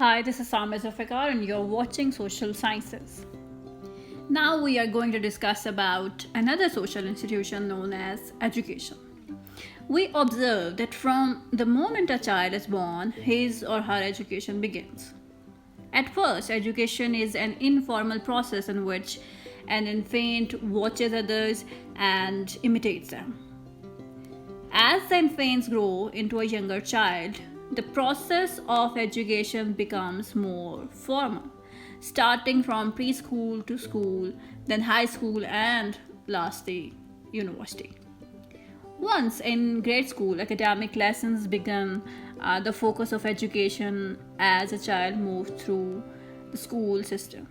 Hi, this is Samir Zulfikar and you're watching Social Sciences. Now we are going to discuss about another social institution known as education. We observe that from the moment a child is born, his or her education begins. At first, education is an informal process in which an infant watches others and imitates them. As the infants grow into a younger child, the process of education becomes more formal, starting from preschool to school, then high school, and lastly, university. Once in grade school, academic lessons begin the focus of education as a child moves through the school system.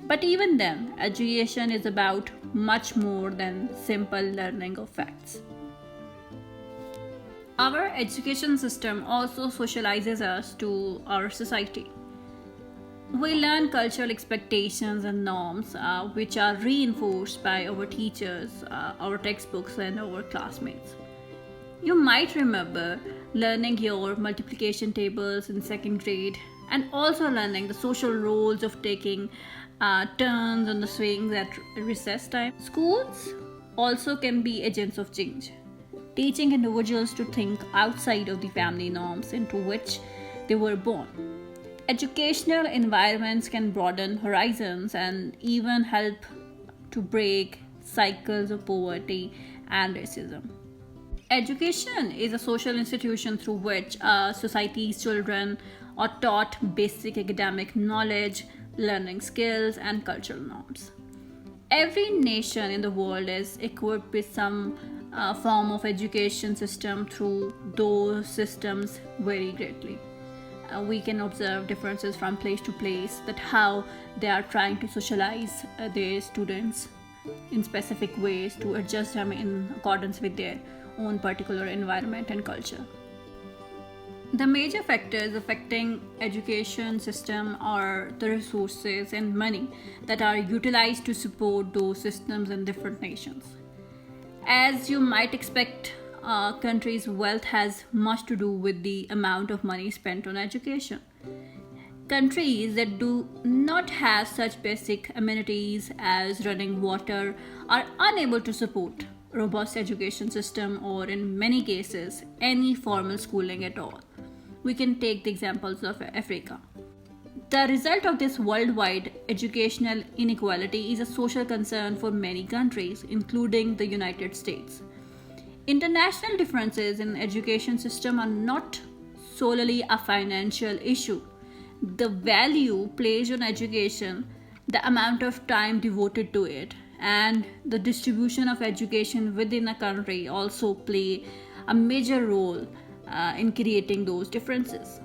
But even then, education is about much more than simple learning of facts. Our education system also socializes us to our society. We learn cultural expectations and norms which are reinforced by our teachers, our textbooks, and our classmates. You might remember learning your multiplication tables in second grade and also learning the social roles of taking turns on the swings at recess time. Schools also can be agents of change, teaching individuals to think outside of the family norms into which they were born. Educational environments can broaden horizons and even help to break cycles of poverty and racism. Education is a social institution through which a society's children are taught basic academic knowledge, learning skills, and cultural norms. Every nation in the world is equipped with some form of education system through those systems vary greatly. We can observe differences from place to place that how they are trying to socialize their students in specific ways to adjust them in accordance with their own particular environment and culture. The major factors affecting education system are the resources and money that are utilized to support those systems in different nations. As you might expect, a country's wealth has much to do with the amount of money spent on education. Countries that do not have such basic amenities as running water are unable to support robust education system or in many cases any formal schooling at all. We can take the examples of Africa. The result of this worldwide educational inequality is a social concern for many countries, including the United States. International differences in education system are not solely a financial issue. The value placed on education, the amount of time devoted to it, and the distribution of education within a country also play a major role in creating those differences.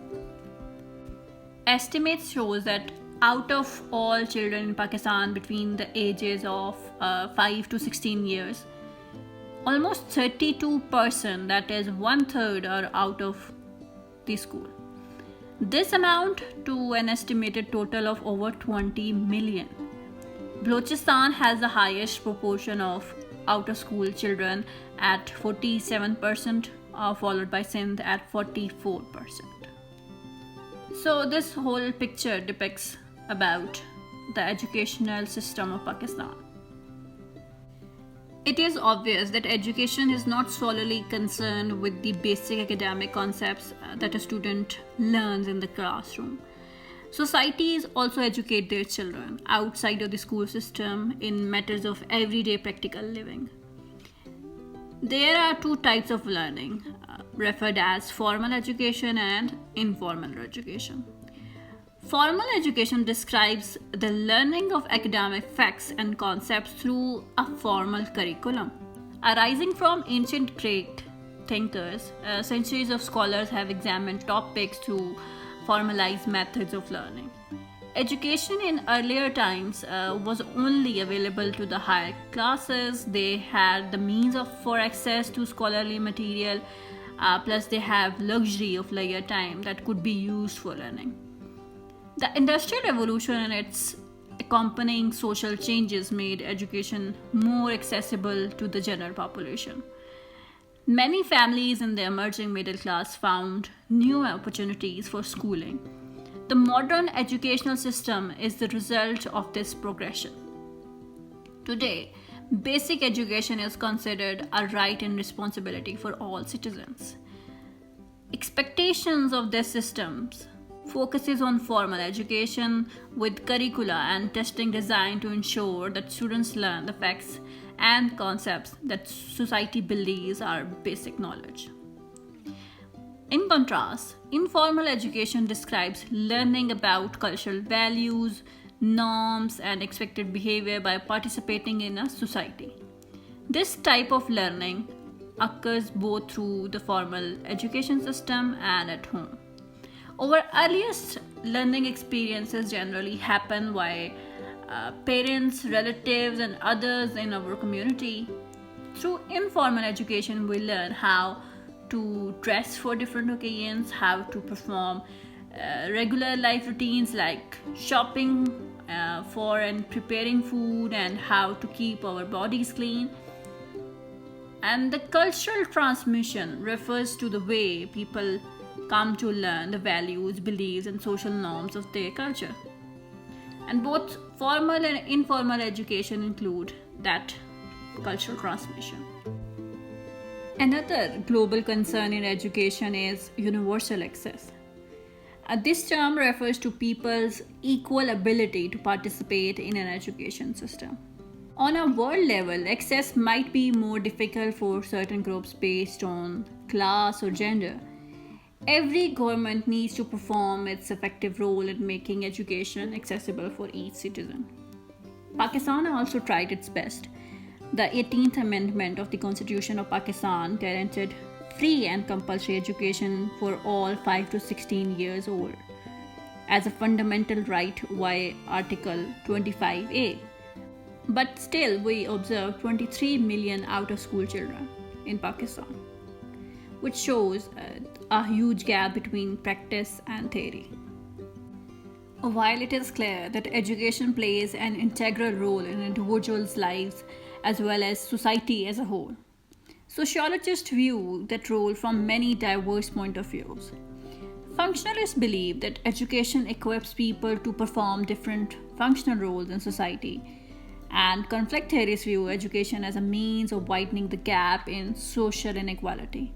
Estimates shows that out of all children in Pakistan between the ages of 5 to 16 years, almost 32%, that is one third, are out of the school. This amount to an estimated total of over 20 million. Balochistan has the highest proportion of out of school children at 47%, followed by Sindh at 44%. So this whole picture depicts about the educational system of Pakistan. It is obvious that education is not solely concerned with the basic academic concepts that a student learns in the classroom. Societies also educate their children outside of the school system in matters of everyday practical living. There are two types of learning, referred as formal education and informal education. Formal education describes the learning of academic facts and concepts through a formal curriculum. Arising from ancient Greek thinkers, centuries of scholars have examined topics through formalized methods of learning. Education in earlier times was only available to the higher classes. They had the means for access to scholarly material, plus they have luxury of leisure time that could be used for learning. The Industrial Revolution and its accompanying social changes made education more accessible to the general population. Many families in the emerging middle class found new opportunities for schooling. The modern educational system is the result of this progression. Today, basic education is considered a right and responsibility for all citizens. Expectations of these systems focuses on formal education with curricula and testing designed to ensure that students learn the facts and concepts that society believes are basic knowledge. In contrast, informal education describes learning about cultural values, norms, and expected behavior by participating in a society. This type of learning occurs both through the formal education system and at home. Our earliest learning experiences generally happen by parents, relatives, and others in our community. Through informal education, we learn how to dress for different occasions, how to perform regular life routines like shopping for and preparing food, and how to keep our bodies clean. And the cultural transmission refers to the way people come to learn the values, beliefs, and social norms of their culture. And both formal and informal education include that cultural transmission. Another global concern in education is universal access. This term refers to people's equal ability to participate in an education system. On a world level, access might be more difficult for certain groups based on class or gender. Every government needs to perform its effective role in making education accessible for each citizen. Pakistan also tried its best. The 18th Amendment of the Constitution of Pakistan guaranteed free and compulsory education for all 5 to 16 years old as a fundamental right via Article 25A. But still, we observe 23 million out of school children in Pakistan, which shows a huge gap between practice and theory. While it is clear that education plays an integral role in individuals' lives as well as society as a whole, sociologists view that role from many diverse points of views. Functionalists believe that education equips people to perform different functional roles in society, and conflict theorists view education as a means of widening the gap in social inequality.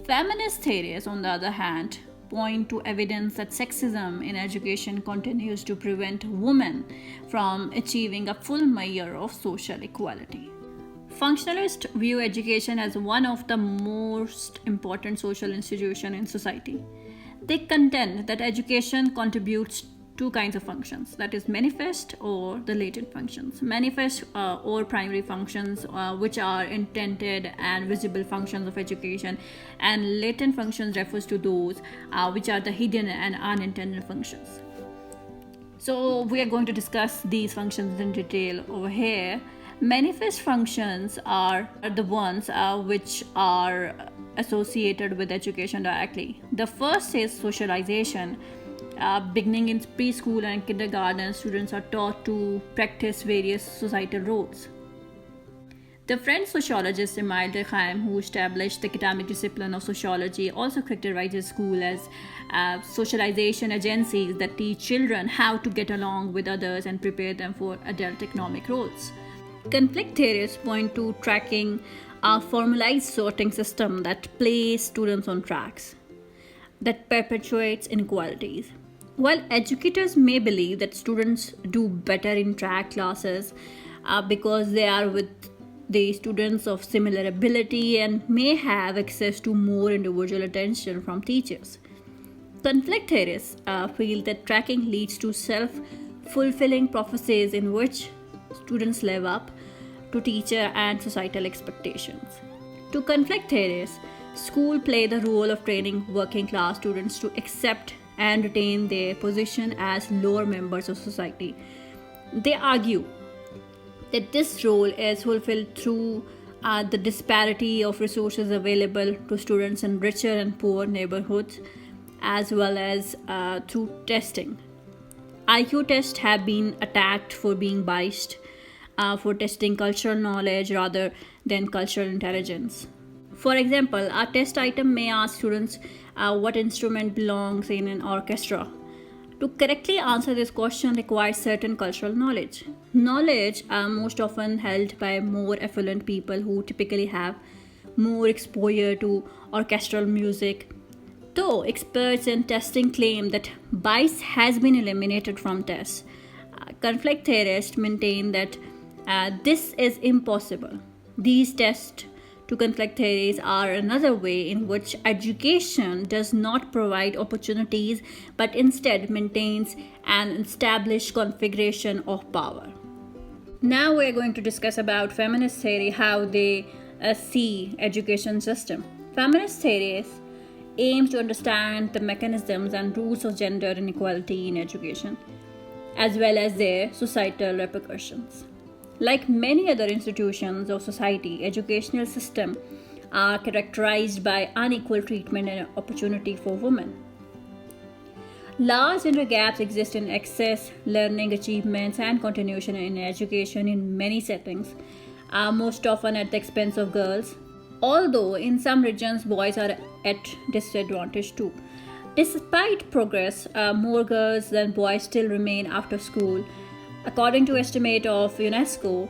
Feminist theories, on the other hand, point to evidence that sexism in education continues to prevent women from achieving a full measure of social equality. Functionalists view education as one of the most important social institutions in society. They contend that education contributes two kinds of functions, that is manifest or the latent functions. Manifest or primary functions, which are intended and visible functions of education, and latent functions refers to those which are the hidden and unintended functions. So we are going to discuss these functions in detail over here. Manifest functions are the ones which are associated with education directly. The first is socialization. Beginning in preschool and kindergarten, students are taught to practice various societal roles. The French sociologist Emile Durkheim, who established the academic discipline of sociology, also characterizes school as socialization agencies that teach children how to get along with others and prepare them for adult economic roles. Conflict theorists point to tracking a formalized sorting system that places students on tracks, that perpetuates inequalities. While educators may believe that students do better in track classes because they are with the students of similar ability and may have access to more individual attention from teachers, conflict theorists feel that tracking leads to self-fulfilling prophecies in which students live up to teacher and societal expectations. To conflict theorists, school play the role of training working class students to accept and retain their position as lower members of society. They argue that this role is fulfilled through the disparity of resources available to students in richer and poor neighborhoods, as well as through testing. IQ tests have been attacked for being biased, for testing cultural knowledge rather than cultural intelligence. For example, a test item may ask students what instrument belongs in an orchestra, To correctly answer this question requires certain cultural knowledge. Knowledge are most often held by more affluent people who typically have more exposure to orchestral music. Though experts in testing claim that bias has been eliminated from tests, conflict theorists maintain that this is impossible. These tests to conflict theories are another way in which education does not provide opportunities but instead maintains an established configuration of power. Now we are going to discuss about feminist theory, how they see education system. Feminist theories aims to understand the mechanisms and roots of gender inequality in education, as well as their societal repercussions. Like many other institutions of society, educational systems are characterized by unequal treatment and opportunity for women. Large gender gaps exist in access, learning achievements, and continuation in education in many settings, most often at the expense of girls, although in some regions boys are at disadvantage too. Despite progress, more girls than boys still remain after school. According to estimate of UNESCO,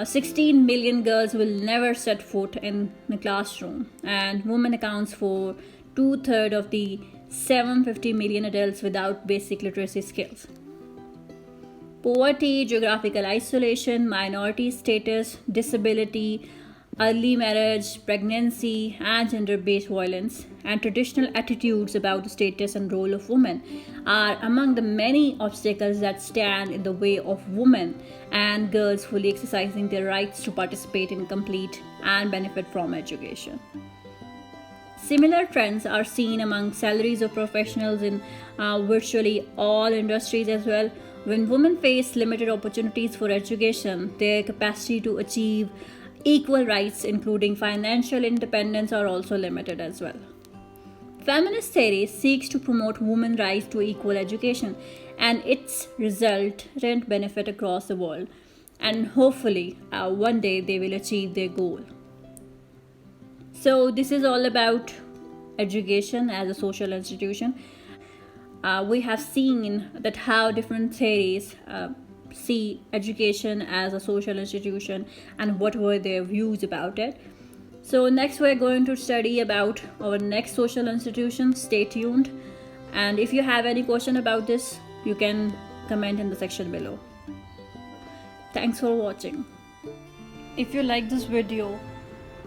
16 million girls will never set foot in the classroom, and women accounts for two-thirds of the 750 million adults without basic literacy skills. Poverty, geographical isolation, minority status, disability, early marriage, pregnancy, and gender based violence, and traditional attitudes about the status and role of women are among the many obstacles that stand in the way of women and girls fully exercising their rights to participate in, complete, and benefit from education. Similar trends are seen among salaries of professionals in virtually all industries as well. When women face limited opportunities for education, their capacity to achieve equal rights, including financial independence, are also limited as well. Feminist theory seeks to promote women's rights to equal education and its resultant benefit across the world, and hopefully one day they will achieve their goal. So this is all about education as a social institution. We have seen that how different theories see education as a social institution and what were their views about it. So next we're going to study about our next social institution. Stay tuned, and if you have any question about this, you can comment in the section below. Thanks for watching. If you like this video,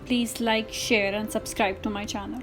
please like, share and subscribe to my channel.